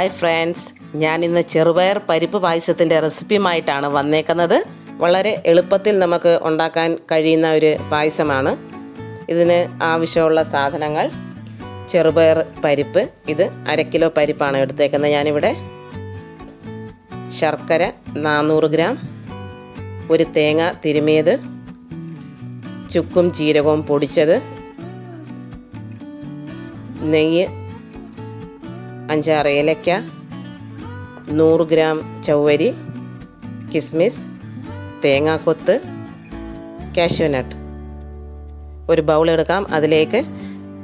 Hi friends, ഞാൻ ഇന്ന് ചെറുപയർ പരിപ്പ് പായസത്തിൻ്റെ റെസിപ്പിയുമായിട്ടാണ് വന്നേക്കുന്നത്. വളരെ എളുപ്പത്തിൽ നമുക്ക് ഉണ്ടാക്കാൻ കഴിയുന്ന ഒരു പായസമാണ്. ഇതിന് ആവശ്യമുള്ള സാധനങ്ങൾ: ചെറുപയർ പരിപ്പ്, ഇത് 1/2 കിലോ പരിപ്പാണ് എടുത്തേക്കുന്നത് ഞാനിവിടെ. ശർക്കര 400 ഗ്രാം, ഒരു തേങ്ങ തിരുമിയത്, ചുക്കും ജീരകവും പൊടിച്ചത്, നെയ്യ് 5-6 ഏലക്ക, 100 ഗ്രാം ചവ്വരി, കിസ്മിസ്, തേങ്ങാക്കൊത്ത്, കാഷ്യൂ നട്ട്. ഒരു ബൗൾ എടുക്കാം. അതിലേക്ക്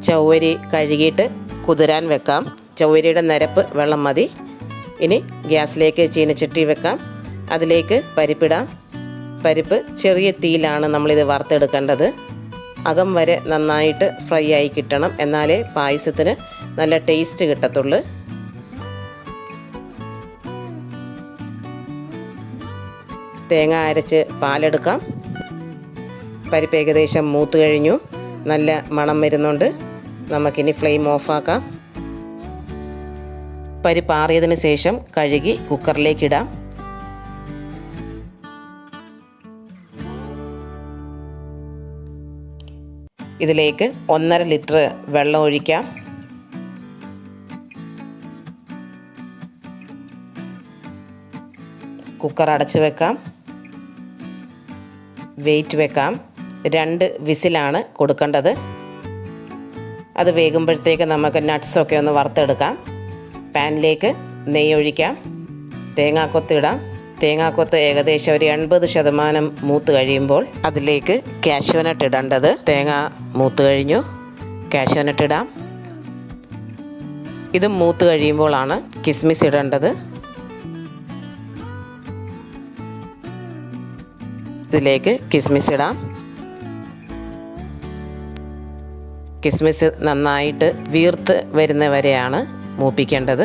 ചവ്വരി കഴുകിയിട്ട് കുതിരാൻ വെക്കാം. ചവ്വരിയുടെ നിരപ്പ് വെള്ളം മതി. ഇനി ഗ്യാസിലേക്ക് ചീനച്ചട്ടി വെക്കാം. അതിലേക്ക് പരിപ്പിടാം. പരിപ്പ് ചെറിയ തീയിലാണ് നമ്മളിത് വറുത്തെടുക്കേണ്ടത്. അകം വരെ നന്നായിട്ട് ഫ്രൈ ആയി കിട്ടണം, എന്നാലേ പായസത്തിന് നല്ല ടേസ്റ്റ് കിട്ടത്തുള്ളൂ. തേങ്ങ അരച്ച് പാലെടുക്കാം. പരിപ്പ് ഏകദേശം മൂത്ത് കഴിഞ്ഞു, നല്ല മണം വരുന്നുണ്ട്. നമുക്കിനി ഫ്ലെയിം ഓഫാക്കാം. പരിപ്പ് ആറിയതിന് ശേഷം കഴുകി കുക്കറിലേക്കിടാം. ഇതിലേക്ക് 1.5 ലിറ്റർ വെള്ളം ഒഴിക്കാം. കുക്കർ അടച്ചു വെക്കാം. വെയിറ്റ് വെക്കാം. 2 വിസിലാണ് കൊടുക്കേണ്ടത്. അത് വേകുമ്പോഴത്തേക്ക് നമുക്ക് നട്ട്സൊക്കെ ഒന്ന് വറുത്തെടുക്കാം. പാനിലേക്ക് നെയ്യ് ഒഴിക്കാം. തേങ്ങാക്കൊത്ത് ഇടാം. തേങ്ങാക്കൊത്ത് ഏകദേശം ഒരു 80% മൂത്ത് കഴിയുമ്പോൾ അതിലേക്ക് കാഷ്യൂ നട്ട് ഇടേണ്ടത്. തേങ്ങ മൂത്ത് കഴിഞ്ഞു. കാഷ്യൂ നട്ട് ഇടാം. ഇത് മൂത്ത് കഴിയുമ്പോഴാണ് കിസ്മിസ് ഇടേണ്ടത്. ഇതിലേക്ക് കിസ്മിസ് ഇടാം. കിസ്മിസ് നന്നായിട്ട് വീർത്ത് വരുന്നവരെയാണ് മൂപ്പിക്കേണ്ടത്.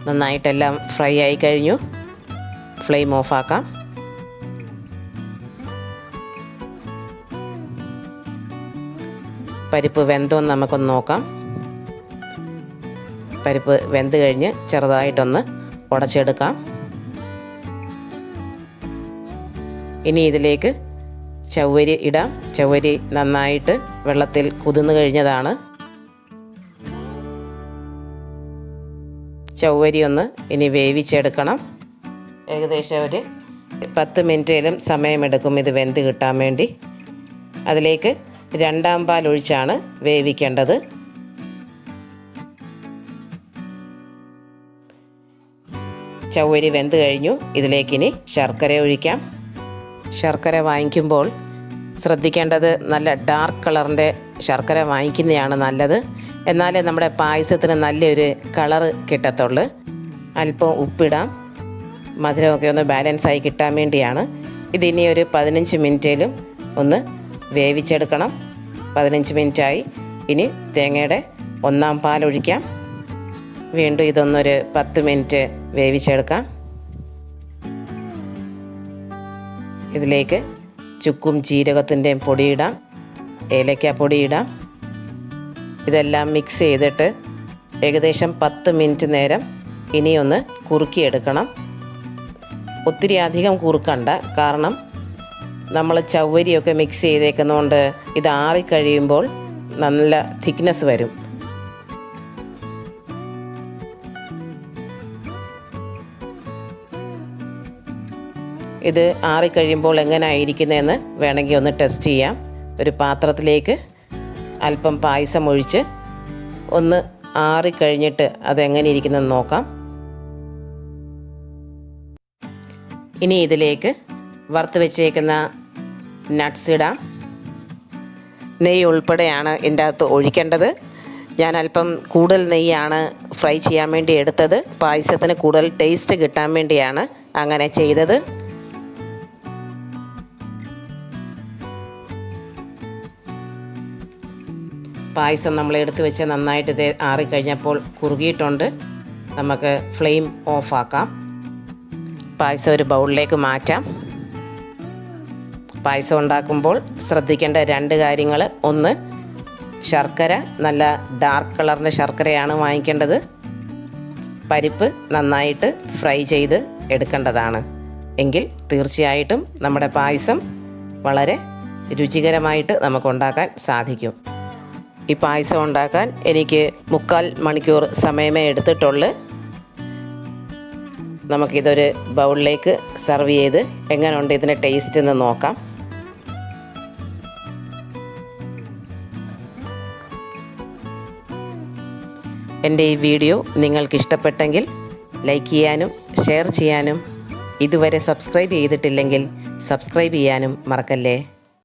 നന്നായിട്ടെല്ലാം ഫ്രൈ ആയി കഴിഞ്ഞു. ഫ്ലെയിം ഓഫാക്കാം. പരിപ്പ് വെന്തോന്ന് നമുക്കൊന്ന് നോക്കാം. പരിപ്പ് വെന്ത് കഴിഞ്ഞ് ചെറുതായിട്ടൊന്ന് ഉടച്ചെടുക്കാം. ഇനി ഇതിലേക്ക് ചവ്വരി ഇടാം. ചവ്വരി നന്നായിട്ട് വെള്ളത്തിൽ കുതിർന്നു കഴിഞ്ഞതാണ്. ചവ്വരി ഒന്ന് ഇനി വേവിച്ചെടുക്കണം. ഏകദേശം ഒരു 10 മിനിറ്റേലും സമയമെടുക്കും ഇത് വെന്ത് കിട്ടാൻ വേണ്ടി. അതിലേക്ക് 2 പാൽ ഒഴിച്ചാണ് വേവിക്കേണ്ടത്. ചവ്വരി വെന്ത് കഴിഞ്ഞു. ഇതിലേക്കിനി ശർക്കര ഒഴിക്കാം. ശർക്കര വാങ്ങിക്കുമ്പോൾ ശ്രദ്ധിക്കേണ്ടത് നല്ല ഡാർക്ക് കളറിൻ്റെ ശർക്കര വാങ്ങിക്കുന്നതാണ് നല്ലത്. എന്നാലേ നമ്മുടെ പായസത്തിന് നല്ലൊരു കളറ് കിട്ടത്തുള്ളൂ. അല്പം ഉപ്പിടാം. മധുരമൊക്കെ ഒന്ന് ബാലൻസായി കിട്ടാൻ വേണ്ടിയാണ്. ഇതിനി ഒരു 15 മിനിറ്റേലും ഒന്ന് വേവിച്ചെടുക്കണം. 15 മിനിറ്റായി. ഇനി തേങ്ങയുടെ 1 പാൽ ഒഴിക്കാം. വീണ്ടും ഇതൊന്നൊരു 10 മിനിറ്റ് വേവിച്ചെടുക്കാം. ഇതിലേക്ക് ചുക്കും ജീരകത്തിൻ്റെയും പൊടിയിടാം. ഏലക്ക പൊടിയിടാം. ഇതെല്ലാം മിക്സ് ചെയ്തിട്ട് ഏകദേശം 10 മിനിറ്റ് നേരം ഇനിയൊന്ന് കുറുക്കിയെടുക്കണം. ഒത്തിരി അധികം കുറുക്കണ്ട, കാരണം നമ്മൾ ചവ്വരിയൊക്കെ മിക്സ് ചെയ്തേക്കുന്നതുകൊണ്ട് ഇത് ആറിക്കഴിയുമ്പോൾ നല്ല തിക്നെസ് വരും. ഇത് ആറിക്കഴിയുമ്പോൾ എങ്ങനെയായിരിക്കുന്നതെന്ന് വേണമെങ്കിൽ ഒന്ന് ടെസ്റ്റ് ചെയ്യാം. ഒരു പാത്രത്തിലേക്ക് അല്പം പായസം ഒഴിച്ച് ഒന്ന് ആറിക്കഴിഞ്ഞിട്ട് അതെങ്ങനെ ഇരിക്കുന്നതെന്ന് നോക്കാം. ഇനി ഇതിലേക്ക് വറുത്ത് വെച്ചേക്കുന്ന നട്ട്സ് ഇടാം. നെയ്യ് ഉൾപ്പെടെയാണ് ഇതിൻ്റെ അകത്ത് ഒഴിക്കേണ്ടത്. ഞാൻ അല്പം കൂടുതൽ നെയ്യാണ് ഫ്രൈ ചെയ്യാൻ വേണ്ടി എടുത്തത്. പായസത്തിന് കൂടുതൽ ടേസ്റ്റ് കിട്ടാൻ വേണ്ടിയാണ് അങ്ങനെ ചെയ്തത്. പായസം നമ്മൾ എടുത്ത് വെച്ച് നന്നായിട്ട് ഇത് ആറിക്കഴിഞ്ഞപ്പോൾ കുറുകിയിട്ടുണ്ട്. നമുക്ക് ഫ്ലെയിം ഓഫാക്കാം. പായസം ഒരു ബൗളിലേക്ക് മാറ്റാം. പായസം ഉണ്ടാക്കുമ്പോൾ ശ്രദ്ധിക്കേണ്ട 2 കാര്യങ്ങൾ. ഒന്ന്, ശർക്കര നല്ല ഡാർക്ക് കളറിൻ്റെ ശർക്കരയാണ് വാങ്ങിക്കേണ്ടത്. പരിപ്പ് നന്നായിട്ട് ഫ്രൈ ചെയ്ത് എടുക്കേണ്ടതാണ്. എങ്കിൽ തീർച്ചയായിട്ടും നമ്മുടെ പായസം വളരെ രുചികരമായിട്ട് നമുക്കുണ്ടാക്കാൻ സാധിക്കും. ഈ പായസം ഉണ്ടാക്കാൻ എനിക്ക് 3/4 മണിക്കൂർ സമയമേ എടുത്തിട്ടുള്ളൂ. നമുക്കിതൊരു ബൗളിലേക്ക് സെർവ് ചെയ്ത് എങ്ങനെയുണ്ട് ഇതിൻ്റെ ടേസ്റ്റ് എന്ന് നോക്കാം. എൻ്റെ ഈ വീഡിയോ നിങ്ങൾക്ക് ഇഷ്ടപ്പെട്ടെങ്കിൽ ലൈക്ക് ചെയ്യാനും ഷെയർ ചെയ്യാനും ഇതുവരെ സബ്സ്ക്രൈബ് ചെയ്തിട്ടില്ലെങ്കിൽ സബ്സ്ക്രൈബ് ചെയ്യാനും മറക്കല്ലേ.